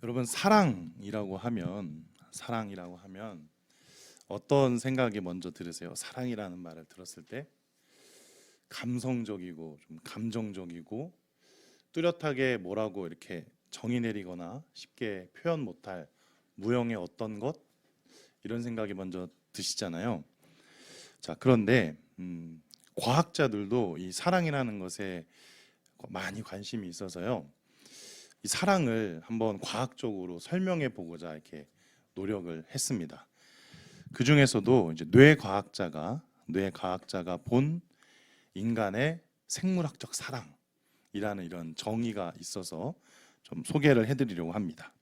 여러분 사랑이라고 하면 어떤 생각이 먼저 들으세요? 사랑이라는 말을 들었을 때 감성적이고 좀 감정적이고 뚜렷하게 뭐라고 이렇게 정의 내리거나 쉽게 표현 못할 무형의 어떤 것 이런 생각이 먼저 드시잖아요. 자, 그런데 과학자들도 이 사랑이라는 것에 많이 관심이 있어서요. 이 사랑을 한번 과학적으로 설명해 보고자 이렇게 노력을 했습니다. 그 중에서도 이제 뇌과학자가 본 인간의 생물학적 사랑이라는 이런 정의가 있어서 좀 소개를 해드리려고 합니다.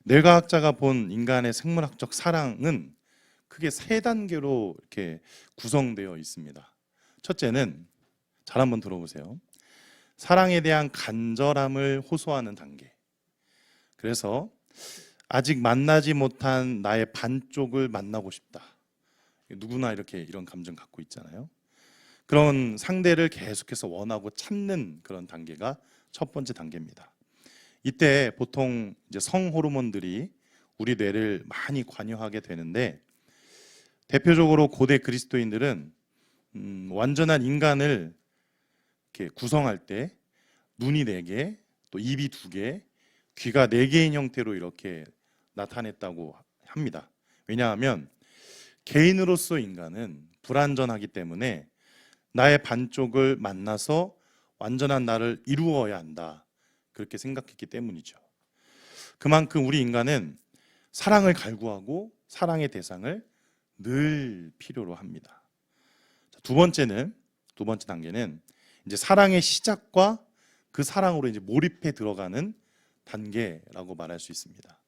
뇌과학자가 본 인간의 생물학적 사랑은 크게 세 단계로 이렇게 구성되어 있습니다. 첫째는 잘 한번 들어보세요. 사랑에 대한 간절함을 호소하는 단계. 그래서 아직 만나지 못한 나의 반쪽을 만나고 싶다. 누구나 이렇게 이런 감정 갖고 있잖아요. 그런 상대를 계속해서 원하고 찾는 그런 단계가 첫 번째 단계입니다. 이때 보통 이제 성 호르몬들이 우리 뇌를 많이 관여하게 되는데, 대표적으로 고대 그리스도인들은 완전한 인간을 이렇게 구성할 때 눈이 4개, 또 입이 2개, 귀가 4개인 형태로 이렇게 나타냈다고 합니다. 왜냐하면 개인으로서 인간은 불완전하기 때문에 나의 반쪽을 만나서 완전한 나를 이루어야 한다, 그렇게 생각했기 때문이죠. 그만큼 우리 인간은 사랑을 갈구하고 사랑의 대상을 늘 필요로 합니다. 두 번째 단계는 이제 사랑의 시작과 그 사랑으로 이제 몰입해 들어가는 단계라고 말할 수 있습니다.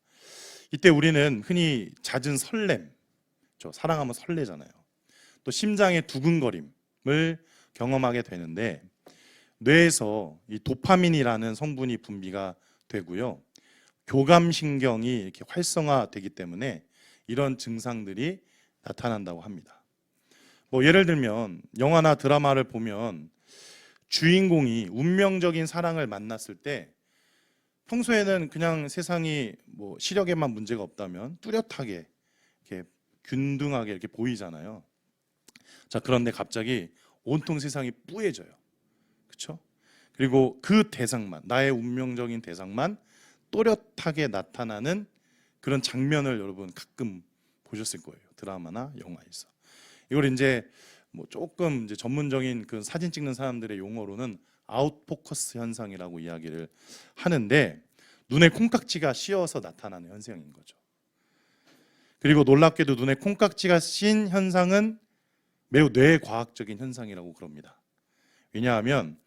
이때 우리는 흔히 잦은 설렘, 사랑하면 설레잖아요. 또 심장의 두근거림을 경험하게 되는데, 뇌에서 이 도파민이라는 성분이 분비가 되고요. 교감신경이 이렇게 활성화되기 때문에 이런 증상들이 나타난다고 합니다. 뭐 예를 들면 영화나 드라마를 보면 주인공이 운명적인 사랑을 만났을 때 평소에는 그냥 세상이 뭐 시력에만 문제가 없다면 뚜렷하게 이렇게 균등하게 이렇게 보이잖아요. 자, 그런데 갑자기 온통 세상이 뿌얘져요. 그렇죠? 그리고 그 대상만, 나의 운명적인 대상만 또렷하게 나타나는 그런 장면을 여러분 가끔 보셨을 거예요. 드라마나 영화에서. 이걸 이제 뭐 조금 이제 전문적인 그 사진 찍는 사람들의 용어로는 아웃포커스 현상이라고 이야기를 하는데, 눈에 콩깍지가 씌어서 나타나는 현상인 거죠. 그리고 놀랍게도 눈에 콩깍지가 씌인 현상은 매우 뇌과학적인 현상이라고 그럽니다. 왜냐하면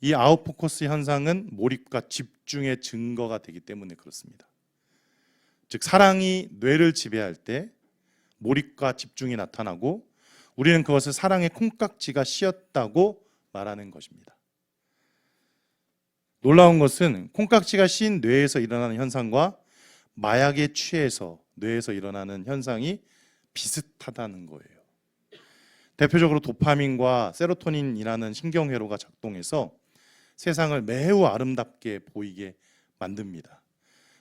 이 아웃포커스 현상은 몰입과 집중의 증거가 되기 때문에 그렇습니다. 즉 사랑이 뇌를 지배할 때 몰입과 집중이 나타나고, 우리는 그것을 사랑의 콩깍지가 씌었다고 말하는 것입니다. 놀라운 것은 콩깍지가 씌인 뇌에서 일어나는 현상과 마약에 취해서 뇌에서 일어나는 현상이 비슷하다는 거예요. 대표적으로 도파민과 세로토닌이라는 신경회로가 작동해서 세상을 매우 아름답게 보이게 만듭니다.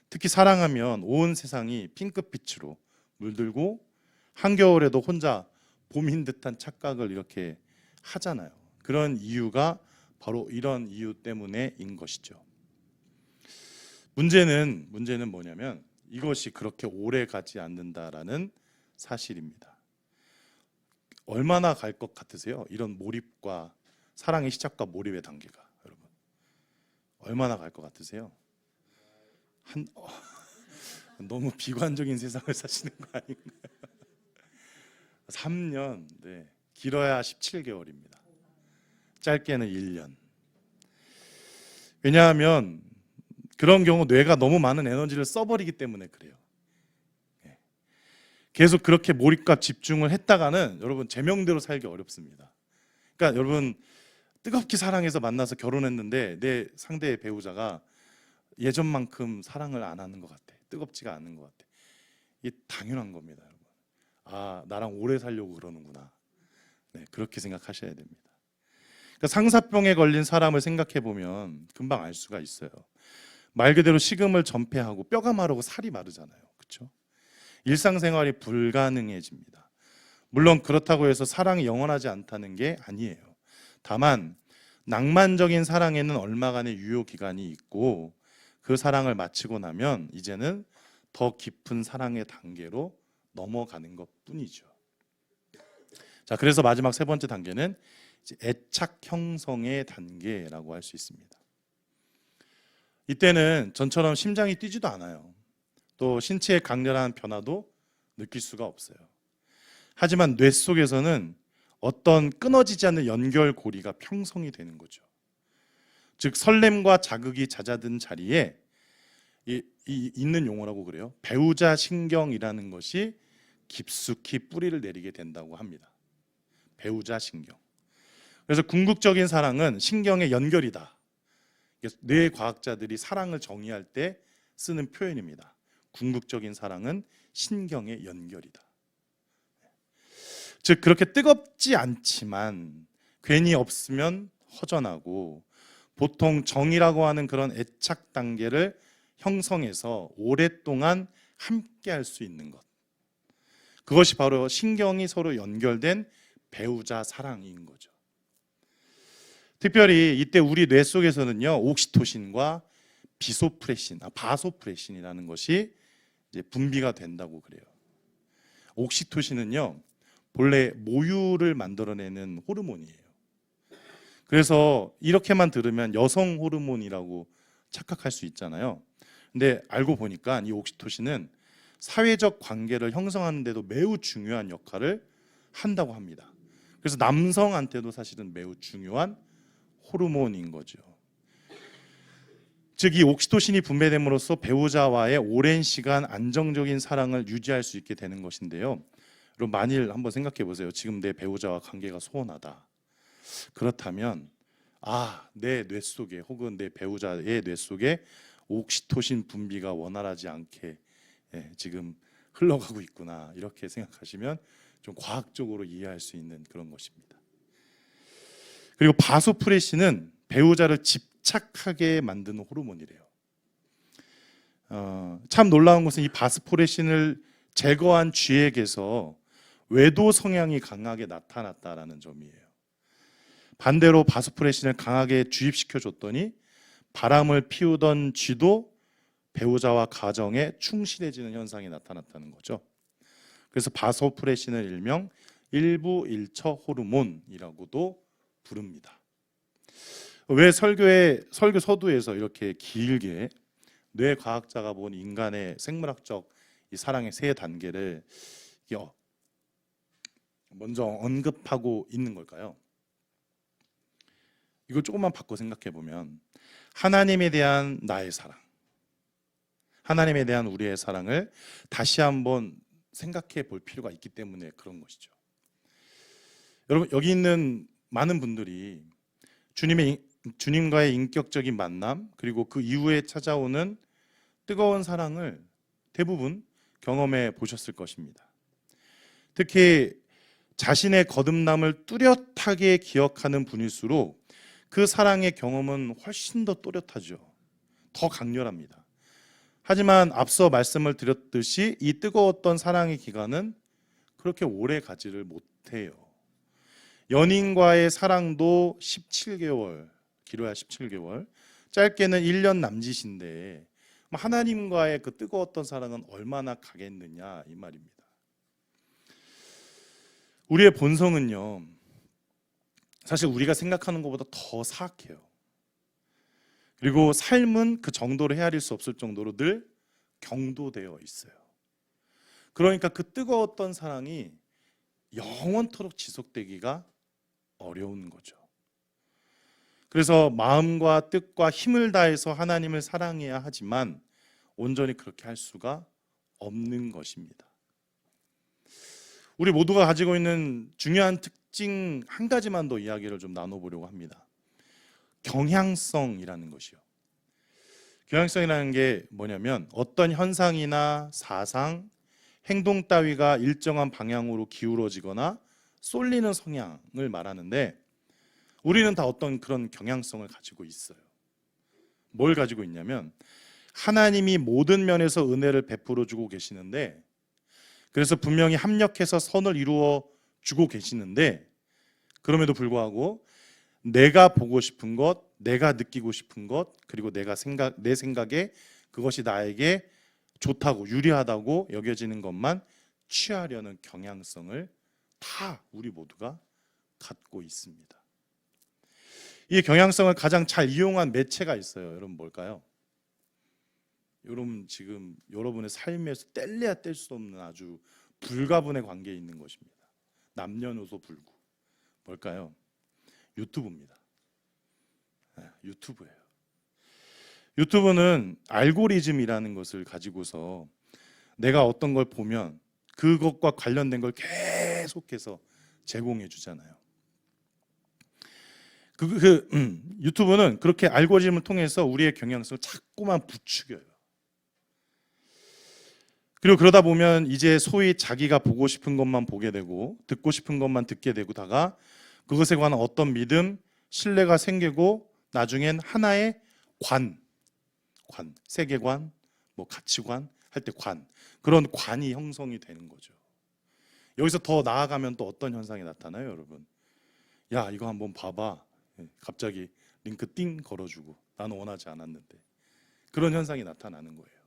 특히 사랑하면 온 세상이 핑크빛으로 물들고 한겨울에도 혼자 봄인 듯한 착각을 이렇게 하잖아요. 그런 이유가 바로 이런 이유 때문에인 것이죠. 문제는 뭐냐면 이것이 그렇게 오래 가지 않는다라는 사실입니다. 얼마나 갈 것 같으세요? 이런 몰입과 사랑의 시작과 몰입의 단계가 여러분 얼마나 갈 것 같으세요? 너무 비관적인 세상을 사시는 거 아닌가요? 3년, 네, 길어야 17개월입니다. 짧게는 1년. 왜냐하면 그런 경우 뇌가 너무 많은 에너지를 써버리기 때문에 그래요. 계속 그렇게 몰입과 집중을 했다가는 여러분 제명대로 살기 어렵습니다. 그러니까 여러분 뜨겁게 사랑해서 만나서 결혼했는데 내 상대의 배우자가 예전만큼 사랑을 안 하는 것 같아. 뜨겁지가 않은 것 같아. 이게 당연한 겁니다, 여러분. 아, 나랑 오래 살려고 그러는구나. 네, 그렇게 생각하셔야 됩니다. 그러니까 상사병에 걸린 사람을 생각해 보면 금방 알 수가 있어요. 말 그대로 식음을 전폐하고 뼈가 마르고 살이 마르잖아요. 그렇죠? 일상생활이 불가능해집니다. 물론 그렇다고 해서 사랑이 영원하지 않다는 게 아니에요. 다만 낭만적인 사랑에는 얼마간의 유효 기간이 있고 그 사랑을 마치고 나면 이제는 더 깊은 사랑의 단계로 넘어가는 것뿐이죠. 자, 그래서 마지막 세 번째 단계는 이제 애착 형성의 단계라고 할 수 있습니다. 이때는 전처럼 심장이 뛰지도 않아요. 또 신체의 강렬한 변화도 느낄 수가 없어요. 하지만 뇌 속에서는 어떤 끊어지지 않는 연결고리가 형성이 되는 거죠. 즉 설렘과 자극이 잦아든 자리에 있는 용어라고 그래요. 배우자 신경이라는 것이 깊숙이 뿌리를 내리게 된다고 합니다. 배우자 신경. 그래서 궁극적인 사랑은 신경의 연결이다. 뇌 과학자들이 사랑을 정의할 때 쓰는 표현입니다. 궁극적인 사랑은 신경의 연결이다. 즉 그렇게 뜨겁지 않지만 괜히 없으면 허전하고 보통 정이라고 하는 그런 애착 단계를 형성해서 오랫동안 함께 할 수 있는 것. 그것이 바로 신경이 서로 연결된 배우자 사랑인 거죠. 특별히 이때 우리 뇌 속에서는요, 옥시토신과 바소프레신이라는 것이 이제 분비가 된다고 그래요. 옥시토신은요, 본래 모유를 만들어내는 호르몬이에요. 그래서 이렇게만 들으면 여성 호르몬이라고 착각할 수 있잖아요. 근데 알고 보니까 이 옥시토신은 사회적 관계를 형성하는 데도 매우 중요한 역할을 한다고 합니다. 그래서 남성한테도 사실은 매우 중요한 호르몬인 거죠. 즉 이 옥시토신이 분배됨으로써 배우자와의 오랜 시간 안정적인 사랑을 유지할 수 있게 되는 것인데요. 여러분 만일 한번 생각해 보세요. 지금 내 배우자와 관계가 소원하다. 그렇다면 내 뇌 속에 혹은 내 배우자의 뇌 속에 옥시토신 분비가 원활하지 않게 지금 흘러가고 있구나. 이렇게 생각하시면 좀 과학적으로 이해할 수 있는 그런 것입니다. 그리고 바소프레신은 배우자를 집착하게 만드는 호르몬이래요. 참 놀라운 것은 이 바스포레신을 제거한 쥐에게서 외도 성향이 강하게 나타났다라는 점이에요. 반대로 바스포레신을 강하게 주입시켜 줬더니 바람을 피우던 쥐도 배우자와 가정에 충실해지는 현상이 나타났다는 거죠. 그래서 바소프레신을 일명 일부 일처 호르몬이라고도 부릅니다. 왜 설교 서두에서 이렇게 길게 뇌 과학자가 본 인간의 생물학적 이 사랑의 세 단계를 먼저 언급하고 있는 걸까요? 이걸 조금만 바꿔 생각해 보면 하나님에 대한 나의 사랑, 하나님에 대한 우리의 사랑을 다시 한번 생각해 볼 필요가 있기 때문에 그런 것이죠. 여러분 여기 있는 많은 분들이 주님과의 인격적인 만남 그리고 그 이후에 찾아오는 뜨거운 사랑을 대부분 경험해 보셨을 것입니다. 특히 자신의 거듭남을 뚜렷하게 기억하는 분일수록 그 사랑의 경험은 훨씬 더 또렷하죠. 더 강렬합니다. 하지만 앞서 말씀을 드렸듯이 이 뜨거웠던 사랑의 기간은 그렇게 오래 가지를 못해요. 연인과의 사랑도 17개월, 길어야 17개월, 짧게는 1년 남짓인데 하나님과의 그 뜨거웠던 사랑은 얼마나 가겠느냐 이 말입니다. 우리의 본성은요, 사실 우리가 생각하는 것보다 더 사악해요. 그리고 삶은 그 정도로 헤아릴 수 없을 정도로 늘 경도되어 있어요. 그러니까 그 뜨거웠던 사랑이 영원토록 지속되기가 어려운 거죠. 그래서 마음과 뜻과 힘을 다해서 하나님을 사랑해야 하지만 온전히 그렇게 할 수가 없는 것입니다. 우리 모두가 가지고 있는 중요한 특징 한 가지만 더 이야기를 좀 나눠보려고 합니다. 경향성이라는 것이요. 경향성이라는 게 뭐냐면 어떤 현상이나 사상, 행동 따위가 일정한 방향으로 기울어지거나 쏠리는 성향을 말하는데 우리는 다 어떤 그런 경향성을 가지고 있어요. 뭘 가지고 있냐면 하나님이 모든 면에서 은혜를 베풀어 주고 계시는데, 그래서 분명히 합력해서 선을 이루어 주고 계시는데, 그럼에도 불구하고 내가 보고 싶은 것, 내가 느끼고 싶은 것, 그리고 내 생각에 그것이 나에게 좋다고 유리하다고 여겨지는 것만 취하려는 경향성을 다 우리 모두가 갖고 있습니다. 이 경향성을 가장 잘 이용한 매체가 있어요. 여러분 뭘까요? 여러분 지금 여러분의 삶에서 뗄래야 뗄 수 없는 아주 불가분의 관계에 있는 것입니다. 남녀노소 불구. 뭘까요? 유튜브입니다. 유튜브예요. 유튜브는 알고리즘이라는 것을 가지고서 내가 어떤 걸 보면 그것과 관련된 걸 계속해서 제공해 주잖아요. 유튜브는 그렇게 알고리즘을 통해서 우리의 경향성을 자꾸만 부추겨요. 그리고 그러다 보면 이제 소위 자기가 보고 싶은 것만 보게 되고 듣고 싶은 것만 듣게 되고다가 그것에 관한 어떤 믿음, 신뢰가 생기고 나중엔 하나의 세계관, 뭐 가치관 할 때 그런 관이 형성이 되는 거죠. 여기서 더 나아가면 또 어떤 현상이 나타나요, 여러분? 야, 이거 한번 봐봐. 갑자기 링크 띵 걸어주고 나는 원하지 않았는데 그런 현상이 나타나는 거예요.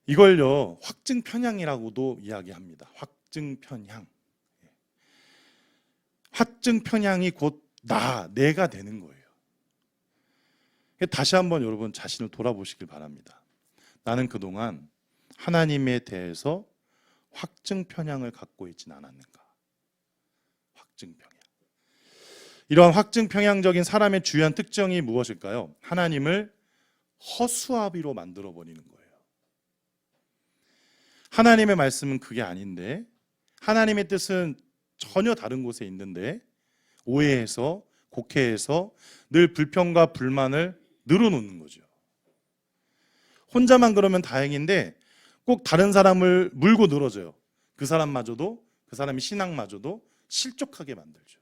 이걸요 확증 편향이라고도 이야기합니다. 확증 편향. 확증 편향이 곧 내가 되는 거예요. 다시 한번 여러분 자신을 돌아보시길 바랍니다. 나는 그동안 하나님에 대해서 확증 편향을 갖고 있진 않았는가? 확증 편향. 이러한 확증 편향적인 사람의 주요한 특징이 무엇일까요? 하나님을 허수아비로 만들어 버리는 거예요. 하나님의 말씀은 그게 아닌데, 하나님의 뜻은 전혀 다른 곳에 있는데 오해해서 곡해해서 늘 불평과 불만을 늘어놓는 거죠. 혼자만 그러면 다행인데 꼭 다른 사람을 물고 늘어져요. 그 사람마저도, 그 사람의 신앙마저도 실족하게 만들죠.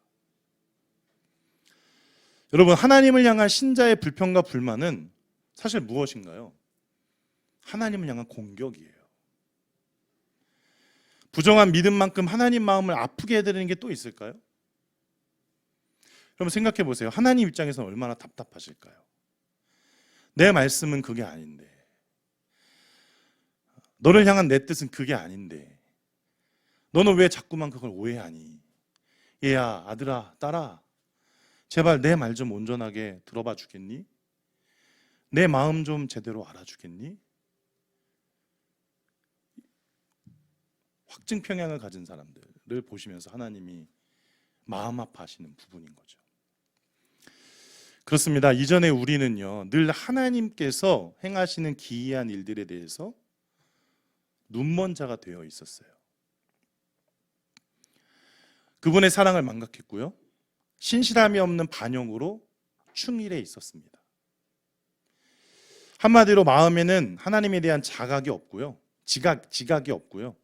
여러분, 하나님을 향한 신자의 불평과 불만은 사실 무엇인가요? 하나님을 향한 공격이에요. 부정한 믿음만큼 하나님 마음을 아프게 해드리는 게 또 있을까요? 여러분 생각해 보세요. 하나님 입장에서는 얼마나 답답하실까요? 내 말씀은 그게 아닌데, 너를 향한 내 뜻은 그게 아닌데 너는 왜 자꾸만 그걸 오해하니? 얘야, 아들아, 딸아, 제발 내 말 좀 온전하게 들어봐 주겠니? 내 마음 좀 제대로 알아주겠니? 확증 평양을 가진 사람들을 보시면서 하나님이 마음 아파하시는 부분인 거죠. 그렇습니다. 이전에 우리는요 늘 하나님께서 행하시는 기이한 일들에 대해서 눈먼 자가 되어 있었어요. 그분의 사랑을 망각했고요, 신실함이 없는 반영으로 충일해 있었습니다. 한마디로 마음에는 하나님에 대한 자각이 없고요, 지각이 없고요,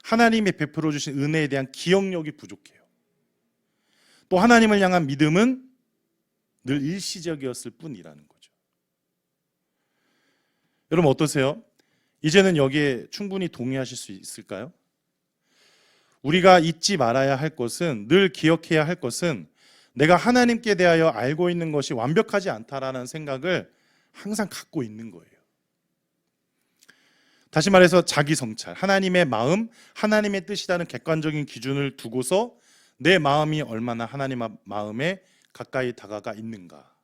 하나님이 베풀어 주신 은혜에 대한 기억력이 부족해요. 또 하나님을 향한 믿음은 늘 일시적이었을 뿐이라는 거죠. 여러분 어떠세요? 이제는 여기에 충분히 동의하실 수 있을까요? 우리가 잊지 말아야 할 것은, 늘 기억해야 할 것은 내가 하나님께 대하여 알고 있는 것이 완벽하지 않다라는 생각을 항상 갖고 있는 거예요. 다시 말해서 자기 성찰, 하나님의 마음, 하나님의 뜻이라는 객관적인 기준을 두고서 내 마음이 얼마나 하나님 마음에 가까이 다가가 있는가,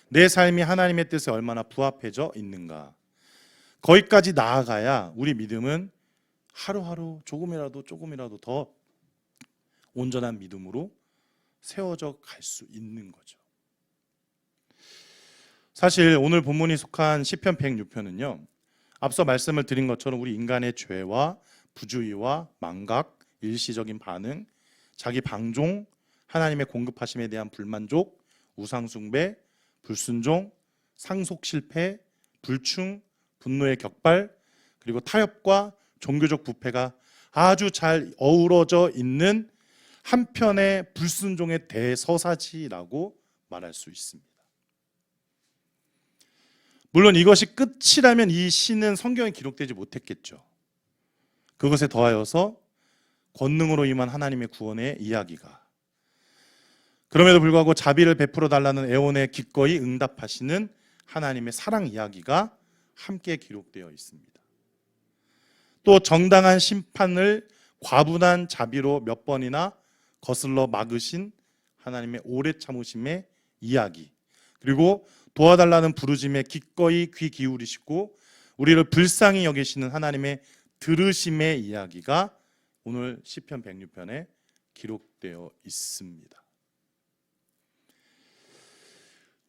내 삶이 하나님의 뜻에 얼마나 부합해져 있는가, 거기까지 나아가야 우리 믿음은 하루하루 조금이라도 더 온전한 믿음으로 세워져 갈 수 있는 거죠. 사실 오늘 본문이 속한 시편 106편은요 앞서 말씀을 드린 것처럼 우리 인간의 죄와 부주의와 망각, 일시적인 반응, 자기 방종, 하나님의 공급하심에 대한 불만족, 우상숭배, 불순종, 상속 실패, 불충, 분노의 격발, 그리고 타협과 종교적 부패가 아주 잘 어우러져 있는 한편의 불순종의 대서사지라고 말할 수 있습니다. 물론 이것이 끝이라면 이 시는 성경에 기록되지 못했겠죠. 그것에 더하여서 권능으로 임한 하나님의 구원의 이야기가, 그럼에도 불구하고 자비를 베풀어 달라는 애원에 기꺼이 응답하시는 하나님의 사랑 이야기가 함께 기록되어 있습니다. 또 정당한 심판을 과분한 자비로 몇 번이나 거슬러 막으신 하나님의 오래 참으심의 이야기, 그리고 도와달라는 부르심에 기꺼이 귀 기울이시고 우리를 불쌍히 여기시는 하나님의 들으심의 이야기가 오늘 시편 106편에 기록되어 있습니다.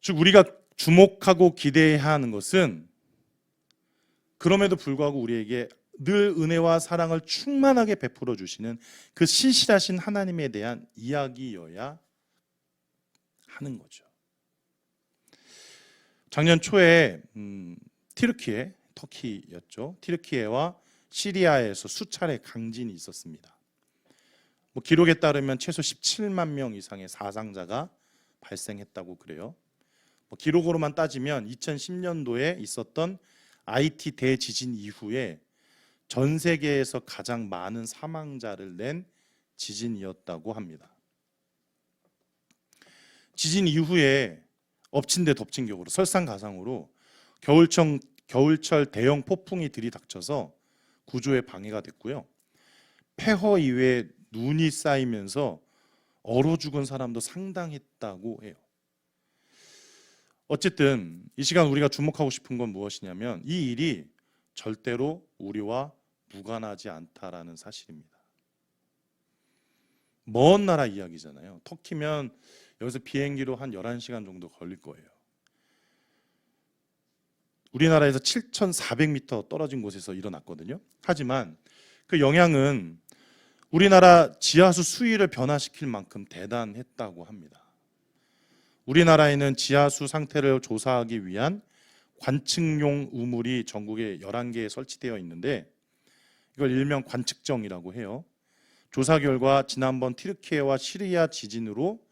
즉 우리가 주목하고 기대해야 하는 것은 그럼에도 불구하고 우리에게 늘 은혜와 사랑을 충만하게 베풀어 주시는 그 신실하신 하나님에 대한 이야기여야 하는 거죠. 작년 초에 터키였죠. 튀르키예와 시리아에서 수차례 강진이 있었습니다. 기록에 따르면 최소 17만 명 이상의 사상자가 발생했다고 그래요. 기록으로만 따지면 2010년도에 있었던 IT 대지진 이후에 전 세계에서 가장 많은 사망자를 낸 지진이었다고 합니다. 지진 이후에 엎친 데 덮친 격으로 설상가상으로 겨울철 대형 폭풍이 들이닥쳐서 구조에 방해가 됐고요. 폐허 이외에 눈이 쌓이면서 얼어 죽은 사람도 상당했다고 해요. 어쨌든 이 시간 우리가 주목하고 싶은 건 무엇이냐면 이 일이 절대로 우리와 무관하지 않다라는 사실입니다. 먼 나라 이야기잖아요. 터키면 여기서 비행기로 한 11시간 정도 걸릴 거예요. 우리나라에서 7,400m 떨어진 곳에서 일어났거든요. 하지만 그 영향은 우리나라 지하수 수위를 변화시킬 만큼 대단했다고 합니다. 우리나라에는 지하수 상태를 조사하기 위한 관측용 우물이 전국에 11개에 설치되어 있는데 이걸 일명 관측정이라고 해요. 조사 결과 지난번 튀르키예와 시리아 지진으로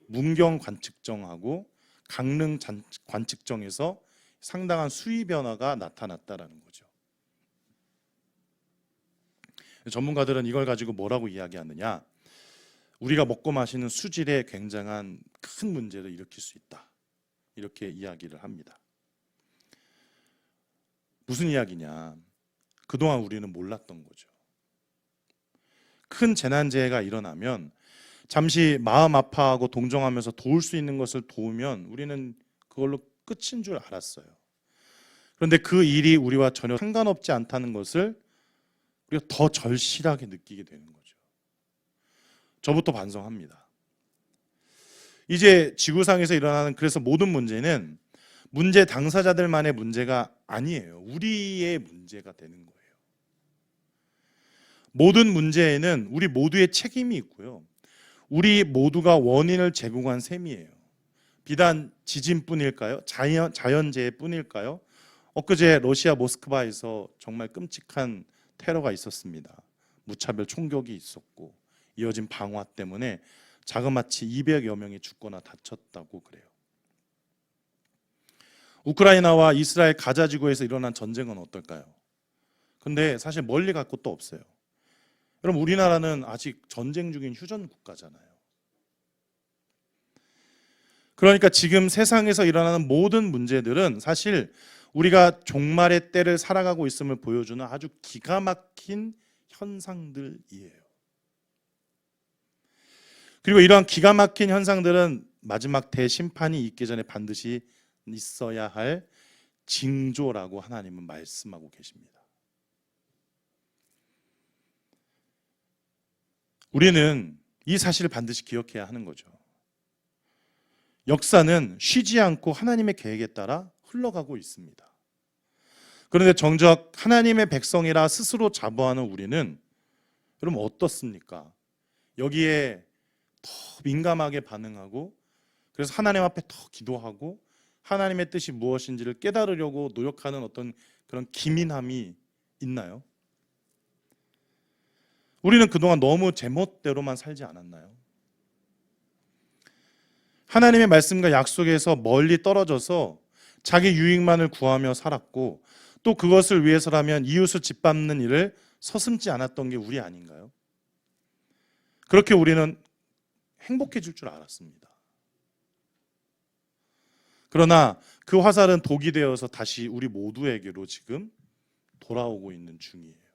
문경 관측정하고 강릉 관측정에서 상당한 수위 변화가 나타났다라는 거죠. 전문가들은 이걸 가지고 뭐라고 이야기하느냐? 우리가 먹고 마시는 수질에 굉장한 큰 문제를 일으킬 수 있다. 이렇게 이야기를 합니다. 무슨 이야기냐? 그동안 우리는 몰랐던 거죠. 큰 재난재해가 일어나면 잠시 마음 아파하고 동정하면서 도울 수 있는 것을 도우면 우리는 그걸로 끝인 줄 알았어요. 그런데 그 일이 우리와 전혀 상관없지 않다는 것을 우리가 더 절실하게 느끼게 되는 거죠. 저부터 반성합니다. 이제 지구상에서 일어나는 그래서 모든 문제는 문제 당사자들만의 문제가 아니에요. 우리의 문제가 되는 거예요. 모든 문제에는 우리 모두의 책임이 있고요. 우리 모두가 원인을 제공한 셈이에요. 비단 지진뿐일까요? 자연재해뿐일까요? 엊그제 러시아 모스크바에서 정말 끔찍한 테러가 있었습니다. 무차별 총격이 있었고 이어진 방화 때문에 자그마치 200여 명이 죽거나 다쳤다고 그래요. 우크라이나와 이스라엘 가자 지구에서 일어난 전쟁은 어떨까요? 근데 사실 멀리 갈 곳도 없어요. 여러분 우리나라는 아직 전쟁 중인 휴전 국가잖아요. 그러니까 지금 세상에서 일어나는 모든 문제들은 사실 우리가 종말의 때를 살아가고 있음을 보여주는 아주 기가 막힌 현상들이에요. 그리고 이러한 기가 막힌 현상들은 마지막 대심판이 있기 전에 반드시 있어야 할 징조라고 하나님은 말씀하고 계십니다. 우리는 이 사실을 반드시 기억해야 하는 거죠. 역사는 쉬지 않고 하나님의 계획에 따라 흘러가고 있습니다. 그런데 정작 하나님의 백성이라 스스로 자부하는 우리는 여러분 어떻습니까? 여기에 더 민감하게 반응하고 그래서 하나님 앞에 더 기도하고 하나님의 뜻이 무엇인지를 깨달으려고 노력하는 어떤 그런 기민함이 있나요? 우리는 그동안 너무 제멋대로만 살지 않았나요? 하나님의 말씀과 약속에서 멀리 떨어져서 자기 유익만을 구하며 살았고 또 그것을 위해서라면 이웃을 짓밟는 일을 서슴지 않았던 게 우리 아닌가요? 그렇게 우리는 행복해질 줄 알았습니다. 그러나 그 화살은 독이 되어서 다시 우리 모두에게로 지금 돌아오고 있는 중이에요.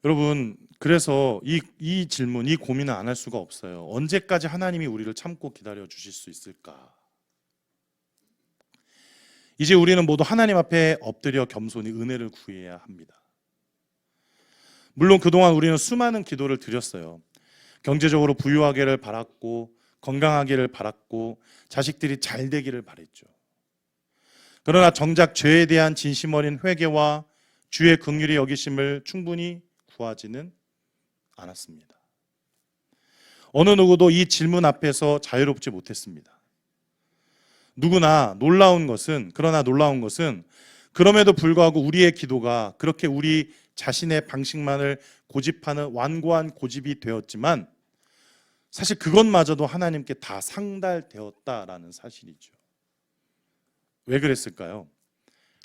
여러분, 그래서 이 질문, 이 고민을 안 할 수가 없어요. 언제까지 하나님이 우리를 참고 기다려 주실 수 있을까? 이제 우리는 모두 하나님 앞에 엎드려 겸손히 은혜를 구해야 합니다. 물론 그동안 우리는 수많은 기도를 드렸어요. 경제적으로 부유하기를 바랐고 건강하기를 바랐고 자식들이 잘 되기를 바랬죠. 그러나 정작 죄에 대한 진심 어린 회개와 주의 긍휼히 여기심을 충분히 구하지는 않았습니다. 어느 누구도 이 질문 앞에서 자유롭지 못했습니다. 그러나 놀라운 것은 그럼에도 불구하고 우리의 기도가 그렇게 우리 자신의 방식만을 고집하는 완고한 고집이 되었지만 사실 그것마저도 하나님께 다 상달되었다라는 사실이죠. 왜 그랬을까요?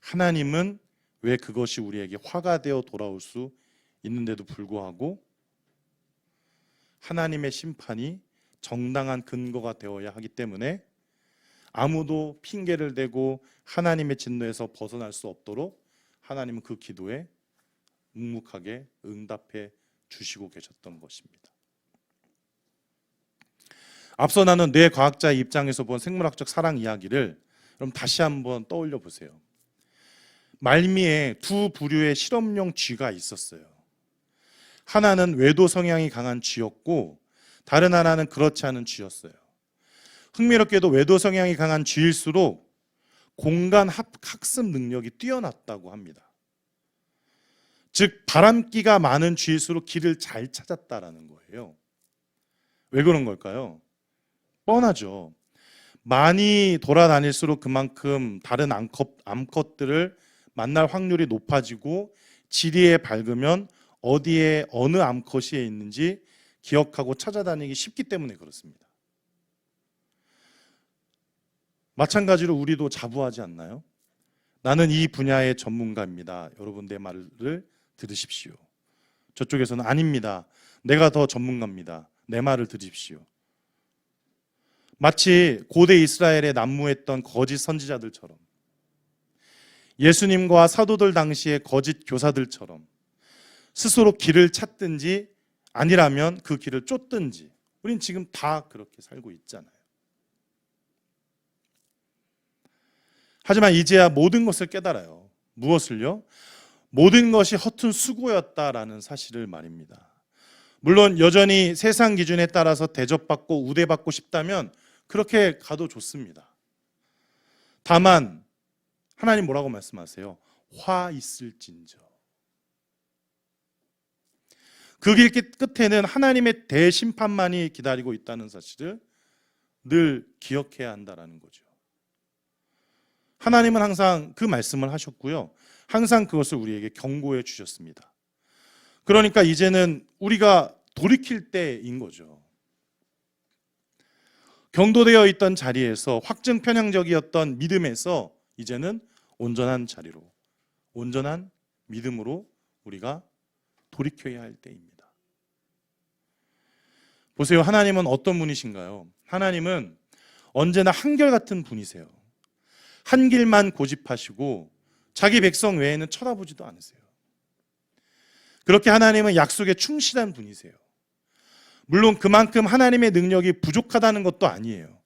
하나님은 왜 그것이 우리에게 화가 되어 돌아올 수 있는데도 불구하고 하나님의 심판이 정당한 근거가 되어야 하기 때문에 아무도 핑계를 대고 하나님의 진노에서 벗어날 수 없도록 하나님은 그 기도에 묵묵하게 응답해 주시고 계셨던 것입니다. 앞서 나눈 뇌과학자의 입장에서 본 생물학적 사랑 이야기를 그럼 다시 한번 떠올려 보세요. 말미에 두 부류의 실험용 쥐가 있었어요. 하나는 외도 성향이 강한 쥐였고 다른 하나는 그렇지 않은 쥐였어요. 흥미롭게도 외도 성향이 강한 쥐일수록 공간 학습 능력이 뛰어났다고 합니다. 즉 바람기가 많은 쥐일수록 길을 잘 찾았다라는 거예요. 왜 그런 걸까요? 뻔하죠. 많이 돌아다닐수록 그만큼 다른 암컷들을 만날 확률이 높아지고 지리에 밝으면 어디에 어느 암컷이 있는지 기억하고 찾아다니기 쉽기 때문에 그렇습니다. 마찬가지로 우리도 자부하지 않나요? 나는 이 분야의 전문가입니다. 여러분 내 말을 들으십시오. 저쪽에서는 아닙니다. 내가 더 전문가입니다. 내 말을 들으십시오. 마치 고대 이스라엘에 난무했던 거짓 선지자들처럼 예수님과 사도들 당시의 거짓 교사들처럼 스스로 길을 찾든지 아니라면 그 길을 쫓든지 우린 지금 다 그렇게 살고 있잖아요. 하지만 이제야 모든 것을 깨달아요. 무엇을요? 모든 것이 허튼 수고였다라는 사실을 말입니다. 물론 여전히 세상 기준에 따라서 대접받고 우대받고 싶다면 그렇게 가도 좋습니다. 다만 하나님 뭐라고 말씀하세요? 화 있을진저. 그 길 끝에는 하나님의 대심판만이 기다리고 있다는 사실을 늘 기억해야 한다는 거죠. 하나님은 항상 그 말씀을 하셨고요. 항상 그것을 우리에게 경고해 주셨습니다. 그러니까 이제는 우리가 돌이킬 때인 거죠. 경도되어 있던 자리에서 확증 편향적이었던 믿음에서 이제는 온전한 자리로, 온전한 믿음으로 우리가 돌이켜야 할 때입니다. 보세요. 하나님은 어떤 분이신가요? 하나님은 언제나 한결같은 분이세요. 한 길만 고집하시고 자기 백성 외에는 쳐다보지도 않으세요. 그렇게 하나님은 약속에 충실한 분이세요. 물론 그만큼 하나님의 능력이 부족하다는 것도 아니에요.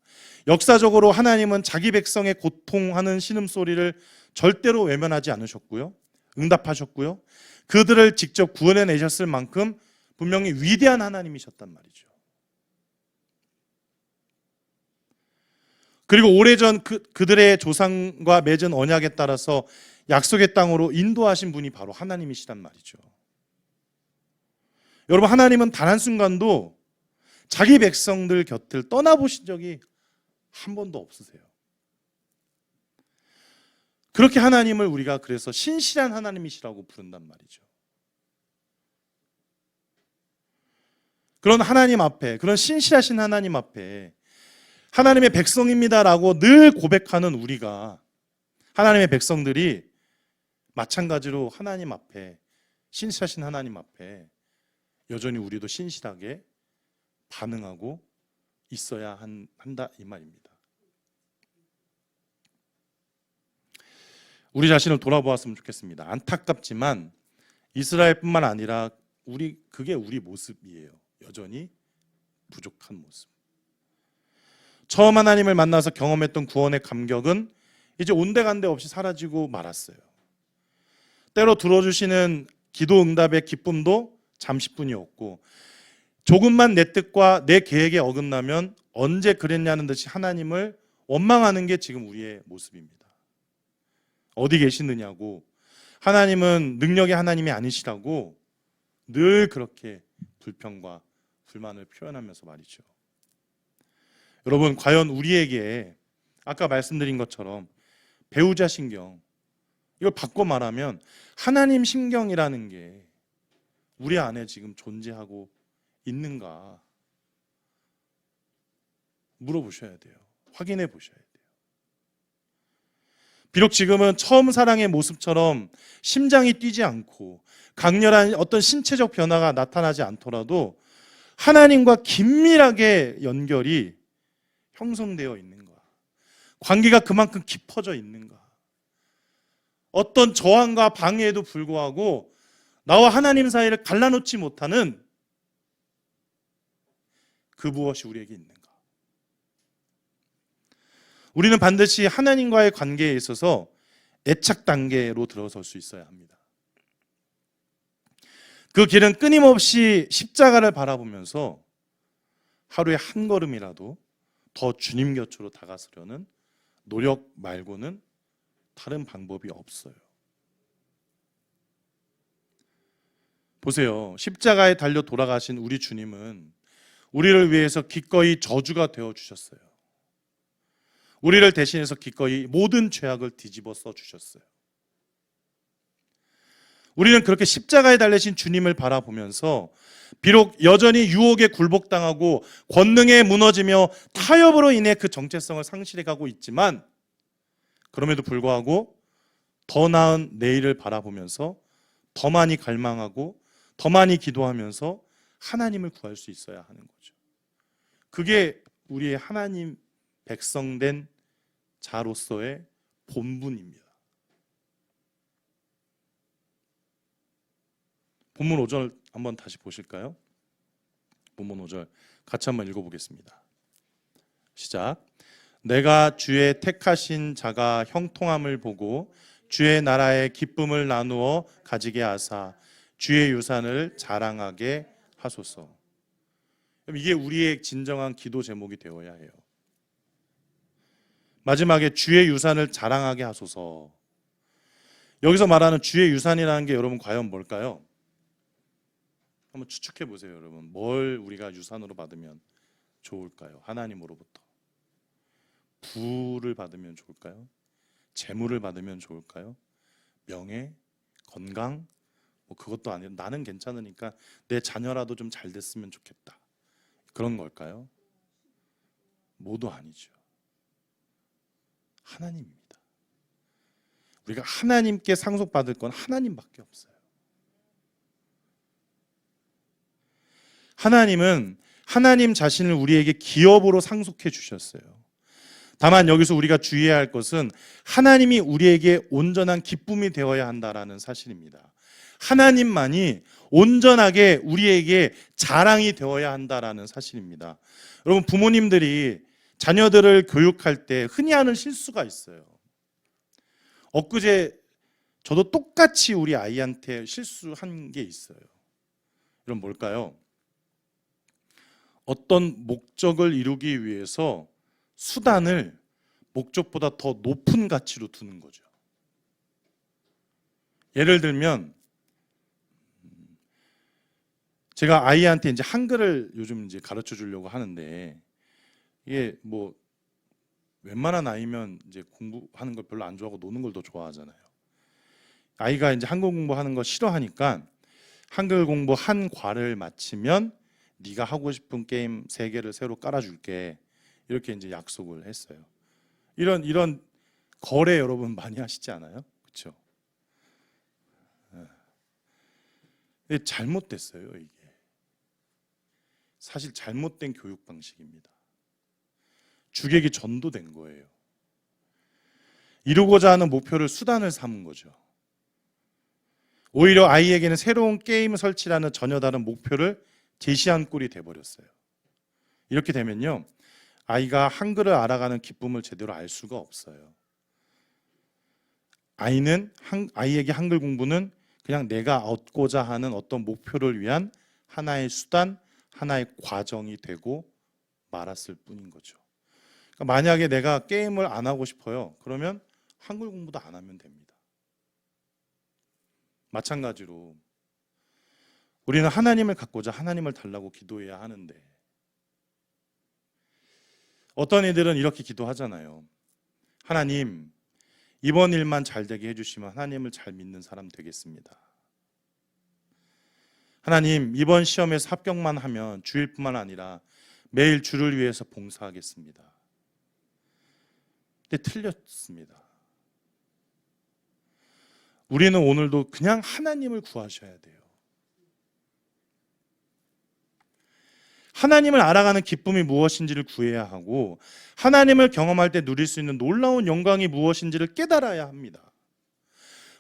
역사적으로 하나님은 자기 백성의 고통하는 신음소리를 절대로 외면하지 않으셨고요. 응답하셨고요. 그들을 직접 구원해내셨을 만큼 분명히 위대한 하나님이셨단 말이죠. 그리고 오래전 그들의 조상과 맺은 언약에 따라서 약속의 땅으로 인도하신 분이 바로 하나님이시란 말이죠. 여러분, 하나님은 단 한순간도 자기 백성들 곁을 떠나보신 적이 한 번도 없으세요. 그렇게 하나님을 우리가 그래서 신실한 하나님이시라고 부른단 말이죠. 그런 하나님 앞에, 그런 신실하신 하나님 앞에 하나님의 백성입니다라고 늘 고백하는 우리가, 하나님의 백성들이 마찬가지로 하나님 앞에, 신실하신 하나님 앞에 여전히 우리도 신실하게 반응하고 있어야 한다 이 말입니다. 우리 자신을 돌아보았으면 좋겠습니다. 안타깝지만 이스라엘뿐만 아니라 그게 우리 모습이에요. 여전히 부족한 모습. 처음 하나님을 만나서 경험했던 구원의 감격은 이제 온데간데 없이 사라지고 말았어요. 때로 들어주시는 기도 응답의 기쁨도 잠시뿐이었고, 조금만 내 뜻과 내 계획에 어긋나면 언제 그랬냐는 듯이 하나님을 원망하는 게 지금 우리의 모습입니다. 어디 계시느냐고, 하나님은 능력의 하나님이 아니시라고 늘 그렇게 불평과 불만을 표현하면서 말이죠. 여러분, 과연 우리에게 아까 말씀드린 것처럼 배우자 신경, 이걸 바꿔 말하면 하나님 신경이라는 게 우리 안에 지금 존재하고 있는가 물어보셔야 돼요. 확인해 보셔야 돼요. 비록 지금은 처음 사랑의 모습처럼 심장이 뛰지 않고 강렬한 어떤 신체적 변화가 나타나지 않더라도 하나님과 긴밀하게 연결이 형성되어 있는가? 관계가 그만큼 깊어져 있는가? 어떤 저항과 방해에도 불구하고 나와 하나님 사이를 갈라놓지 못하는 그 무엇이 우리에게 있는가? 우리는 반드시 하나님과의 관계에 있어서 애착 단계로 들어설 수 있어야 합니다. 그 길은 끊임없이 십자가를 바라보면서 하루에 한 걸음이라도 더 주님 곁으로 다가서려는 노력 말고는 다른 방법이 없어요. 보세요. 십자가에 달려 돌아가신 우리 주님은 우리를 위해서 기꺼이 저주가 되어 주셨어요. 우리를 대신해서 기꺼이 모든 죄악을 뒤집어 써 주셨어요. 우리는 그렇게 십자가에 달리신 주님을 바라보면서 비록 여전히 유혹에 굴복당하고 권능에 무너지며 타협으로 인해 그 정체성을 상실해가고 있지만, 그럼에도 불구하고 더 나은 내일을 바라보면서 더 많이 갈망하고 더 많이 기도하면서 하나님을 구할 수 있어야 하는 거죠. 그게 우리의 하나님 백성된 자로서의 본분입니다. 본문 5절 한번 다시 보실까요? 본문 5절 같이 한번 읽어보겠습니다. 시작. 내가 주의 택하신 자가 형통함을 보고 주의 나라의 기쁨을 나누어 가지게 하사 주의 유산을 자랑하게 하소서. 이게 우리의 진정한 기도 제목이 되어야 해요. 마지막에 주의 유산을 자랑하게 하소서. 여기서 말하는 주의 유산이라는 게 여러분 과연 뭘까요? 한번 추측해 보세요, 여러분. 뭘 우리가 유산으로 받으면 좋을까요? 하나님으로부터 부를 받으면 좋을까요? 재물을 받으면 좋을까요? 명예, 건강, 뭐 그것도 아니고 나는 괜찮으니까 내 자녀라도 좀 잘 됐으면 좋겠다. 그런 걸까요? 모두 아니죠. 하나님입니다. 우리가 하나님께 상속받을 건 하나님밖에 없어요. 하나님은 하나님 자신을 우리에게 기업으로 상속해 주셨어요. 다만 여기서 우리가 주의해야 할 것은 하나님이 우리에게 온전한 기쁨이 되어야 한다라는 사실입니다. 하나님만이 온전하게 우리에게 자랑이 되어야 한다라는 사실입니다. 여러분, 부모님들이 자녀들을 교육할 때 흔히 하는 실수가 있어요. 엊그제 저도 똑같이 우리 아이한테 실수한 게 있어요. 이건 뭘까요? 어떤 목적을 이루기 위해서 수단을 목적보다 더 높은 가치로 두는 거죠. 예를 들면 제가 아이한테 이제 한글을 요즘 이제 가르쳐 주려고 하는데, 이게 뭐 웬만한 아이면 이제 공부하는 걸 별로 안 좋아하고 노는 걸 더 좋아하잖아요. 아이가 이제 한글 공부하는 거 싫어하니까 한글 공부 한 과를 마치면 네가 하고 싶은 게임 3개를 새로 깔아줄게, 이렇게 이제 약속을 했어요. 이런 거래 여러분 많이 하시지 않아요? 그렇죠? 근데 잘못됐어요, 이게. 사실 잘못된 교육 방식입니다. 주객이 전도된 거예요. 이루고자 하는 목표를 수단을 삼은 거죠. 오히려 아이에게는 새로운 게임 설치라는 전혀 다른 목표를 제시한 꼴이 돼버렸어요. 이렇게 되면요, 아이가 한글을 알아가는 기쁨을 제대로 알 수가 없어요. 아이에게 한글 공부는 그냥 내가 얻고자 하는 어떤 목표를 위한 하나의 수단, 하나의 과정이 되고 말았을 뿐인 거죠. 그러니까 만약에 내가 게임을 안 하고 싶어요, 그러면 한글 공부도 안 하면 됩니다. 마찬가지로 우리는 하나님을 갖고자 하나님을 달라고 기도해야 하는데, 어떤 이들은 이렇게 기도하잖아요. 하나님, 이번 일만 잘 되게 해주시면 하나님을 잘 믿는 사람 되겠습니다. 하나님, 이번 시험에서 합격만 하면 주일뿐만 아니라 매일 주를 위해서 봉사하겠습니다. 근데 틀렸습니다. 우리는 오늘도 그냥 하나님을 구하셔야 돼요. 하나님을 알아가는 기쁨이 무엇인지를 구해야 하고, 하나님을 경험할 때 누릴 수 있는 놀라운 영광이 무엇인지를 깨달아야 합니다.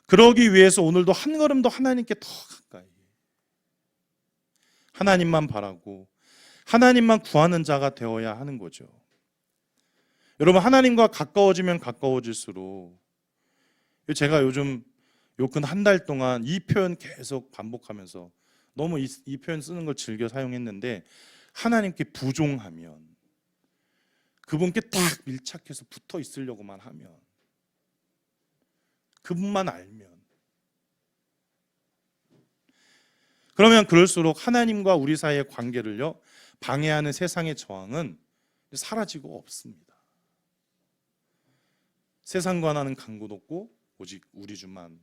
그러기 위해서 오늘도 한 걸음 더 하나님께 더 가까이, 하나님만 바라고 하나님만 구하는 자가 되어야 하는 거죠. 여러분, 하나님과 가까워지면 가까워질수록, 제가 요즘 요 근 한 달 동안 이 표현 계속 반복하면서 너무 이 표현 쓰는 걸 즐겨 사용했는데, 하나님께 부종하면, 그분께 딱 밀착해서 붙어 있으려고만 하면, 그분만 알면, 그러면 그럴수록 하나님과 우리 사이의 관계를요 방해하는 세상의 저항은 사라지고 없습니다. 세상과 나는 간 곳 없고 오직 우리 주만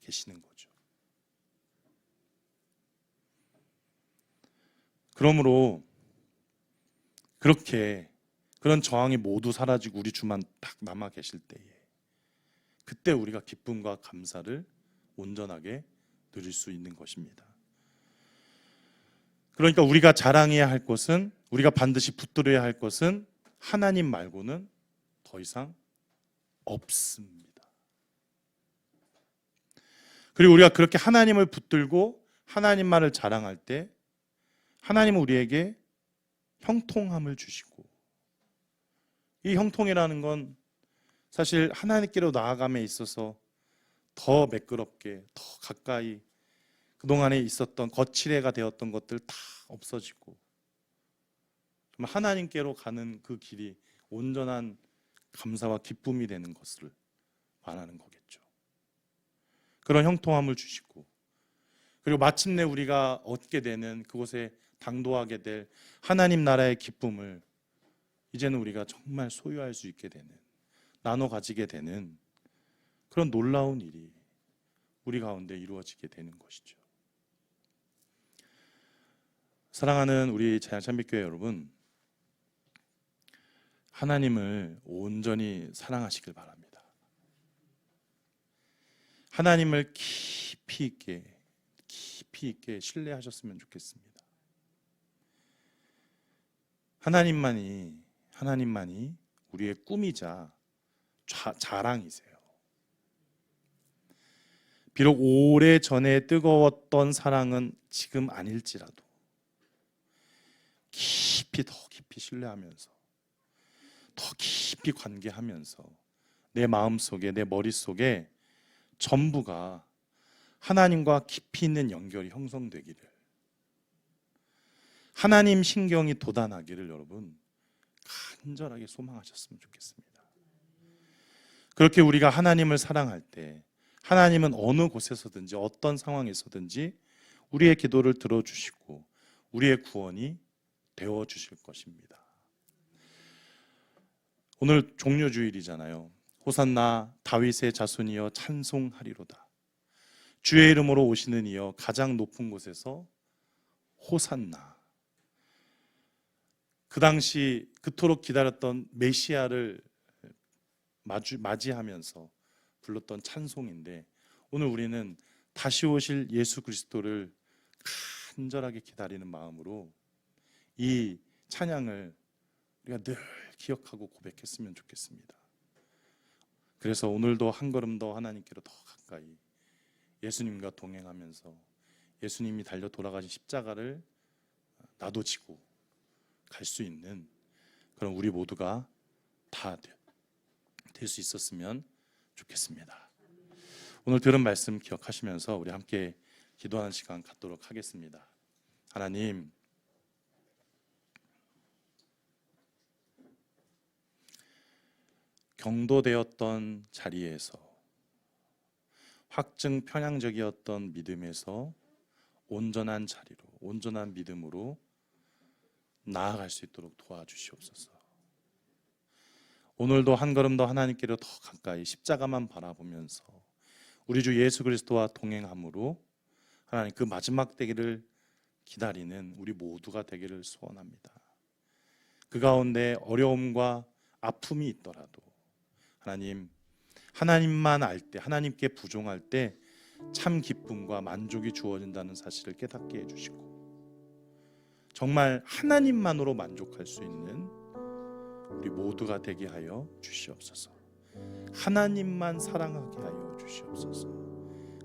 계시는 거죠. 그러므로 그런 저항이 모두 사라지고 우리 주만 딱 남아 계실 때에, 그때 우리가 기쁨과 감사를 온전하게 누릴 수 있는 것입니다. 그러니까 우리가 자랑해야 할 것은, 우리가 반드시 붙들어야 할 것은 하나님 말고는 더 이상 없습니다. 그리고 우리가 그렇게 하나님을 붙들고 하나님만을 자랑할 때, 하나님은 우리에게 형통함을 주시고, 이 형통이라는 건 사실 하나님께로 나아감에 있어서 더 매끄럽게, 더 가까이, 그동안에 있었던 거칠애가 되었던 것들 다 없어지고 정말 하나님께로 가는 그 길이 온전한 감사와 기쁨이 되는 것을 말하는 거겠죠. 그런 형통함을 주시고, 그리고 마침내 우리가 얻게 되는, 그곳에 당도하게 될 하나님 나라의 기쁨을 이제는 우리가 정말 소유할 수 있게 되는, 나눠 가지게 되는 그런 놀라운 일이 우리 가운데 이루어지게 되는 것이죠. 사랑하는 우리 자양찬빛교회 여러분, 하나님을 온전히 사랑하시길 바랍니다. 하나님을 깊이 있게 신뢰하셨으면 좋겠습니다. 하나님만이 우리의 꿈이자 자랑이세요. 비록 오래전에 뜨거웠던 사랑은 지금 아닐지라도 더 깊이 신뢰하면서, 더 깊이 관계하면서 내 마음속에, 내 머릿속에 전부가 하나님과 깊이 있는 연결이 형성되기를, 하나님 신경이 돋아나기를 여러분 간절하게 소망하셨으면 좋겠습니다. 그렇게 우리가 하나님을 사랑할 때, 하나님은 어느 곳에서든지 어떤 상황에서든지 우리의 기도를 들어주시고 우리의 구원이 되어주실 것입니다. 오늘 종료주일이잖아요. 호산나 다윗의 자손이여 찬송하리로다. 주의 이름으로 오시는 이여 가장 높은 곳에서 호산나. 그 당시 그토록 기다렸던 메시아를 맞이하면서 불렀던 찬송인데, 오늘 우리는 다시 오실 예수 그리스도를 간절하게 기다리는 마음으로 이 찬양을 우리가 늘 기억하고 고백했으면 좋겠습니다. 그래서 오늘도 한 걸음 더 하나님께로 더 가까이 예수님과 동행하면서 예수님이 달려 돌아가신 십자가를 나도 지고 갈 수 있는 그런 우리 모두가 다 될 수 있었으면 좋겠습니다. 오늘 들은 말씀 기억하시면서 우리 함께 기도하는 시간 갖도록 하겠습니다. 하나님, 경도되었던 자리에서, 확증 편향적이었던 믿음에서 온전한 자리로, 온전한 믿음으로 나아갈 수 있도록 도와주시옵소서. 오늘도 한 걸음 더 하나님께로 더 가까이 십자가만 바라보면서 우리 주 예수 그리스도와 동행함으로 하나님 그 마지막 때기를 기다리는 우리 모두가 되기를 소원합니다. 그 가운데 어려움과 아픔이 있더라도 하나님, 하나님만 알 때, 하나님께 부종할 때 참 기쁨과 만족이 주어진다는 사실을 깨닫게 해주시고, 정말 하나님만으로 만족할 수 있는 우리 모두가 되게 하여 주시옵소서. 하나님만 사랑하게 하여 주시옵소서.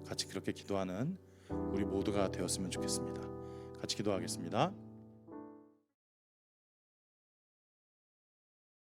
같이 그렇게 기도하는 우리 모두가 되었으면 좋겠습니다. 같이 기도하겠습니다.